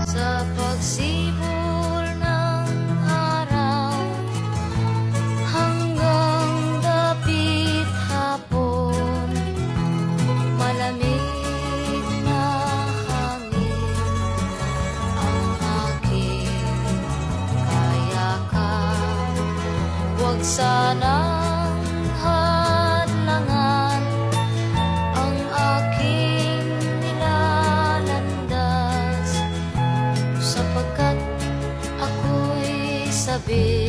Sa pagsibol ng araw hanggang dapit hapon, malamig na hangin ang aking kayakap. Huwag sanang hadlangan ang aking nilalandas, sapagkat ako'y sabik